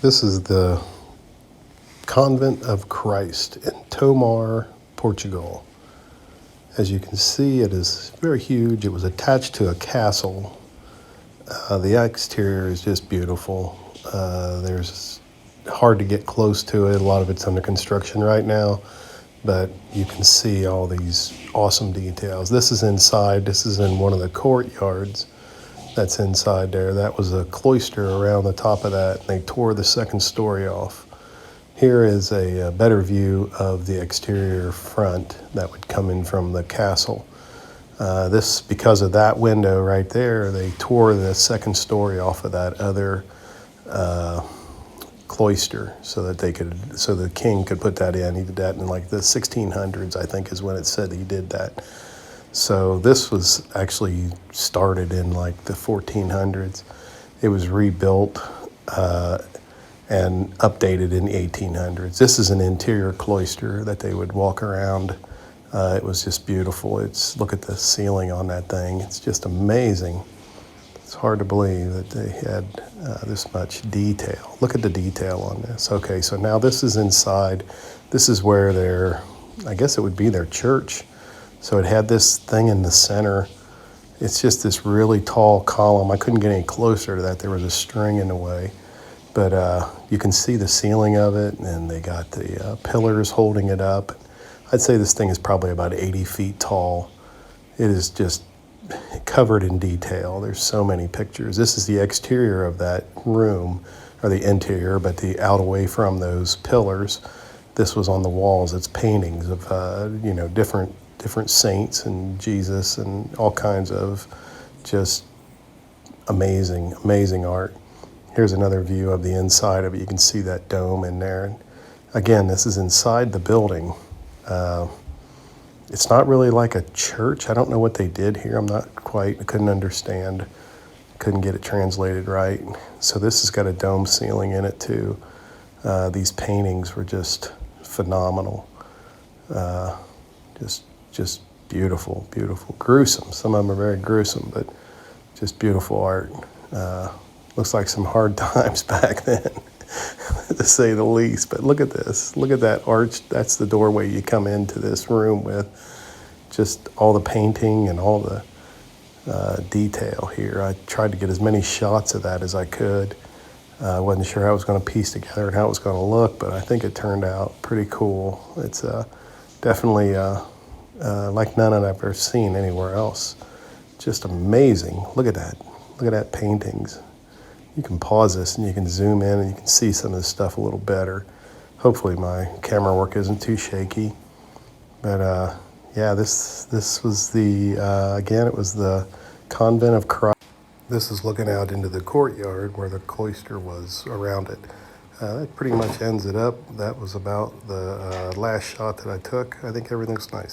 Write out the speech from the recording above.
This is the Convent of Christ in Tomar, Portugal. As you can see, it is very huge. It was attached to a castle. The exterior is just beautiful. There's hard to get close to it. A lot of it's under construction right now, but you can see all these awesome details. This is inside. This is in one of the courtyards that's inside there. That was a cloister around the top of that, and they tore the second story off. Here is a better view of the exterior front that would come in from the castle. Because of that window right there, they tore the second story off of that other cloister so that the king could put that in. He did that in like the 1600s, I think, is when it said he did that. So this was actually started in like the 1400s. It was rebuilt and updated in the 1800s. This is an interior cloister that they would walk around. It was just beautiful. Look at the ceiling on that thing. It's just amazing. It's hard to believe that they had this much detail. Look at the detail on this. Okay, so now this is inside. This is where I guess it would be their church. So it had this thing in the center. It's just this really tall column. I couldn't get any closer to that. There was a string in the way. But you can see the ceiling of it, and they got the pillars holding it up. I'd say this thing is probably about 80 feet tall. It is just covered in detail. There's so many pictures. This is the exterior of that room, or the interior, but out away from those pillars. This was on the walls. It's paintings of different saints and Jesus and all kinds of just amazing art. Here's another view of the inside of it. You can see that dome in there. Again, this is inside the building. It's not really like a church. I don't know what they did here. I couldn't understand. Couldn't get it translated right. So this has got a dome ceiling in it too. These paintings were just phenomenal. Just beautiful. Gruesome. Some of them are very gruesome, but just beautiful art. Looks like some hard times back then, to say the least. But look at this. Look at that arch. That's the doorway you come into this room with. Just all the painting and all the detail here. I tried to get as many shots of that as I could. I wasn't sure how I was going to piece together and how it was going to look, but I think it turned out pretty cool. It's definitely like none I've ever seen anywhere else. Just amazing. Look at that. Look at that paintings. You can pause this and you can zoom in and you can see some of this stuff a little better. Hopefully my camera work isn't too shaky. But yeah, this was again, it was the Convent of Christ. This is looking out into the courtyard where the cloister was around it. That pretty much ends it up. That was about the last shot that I took. I think everything's nice.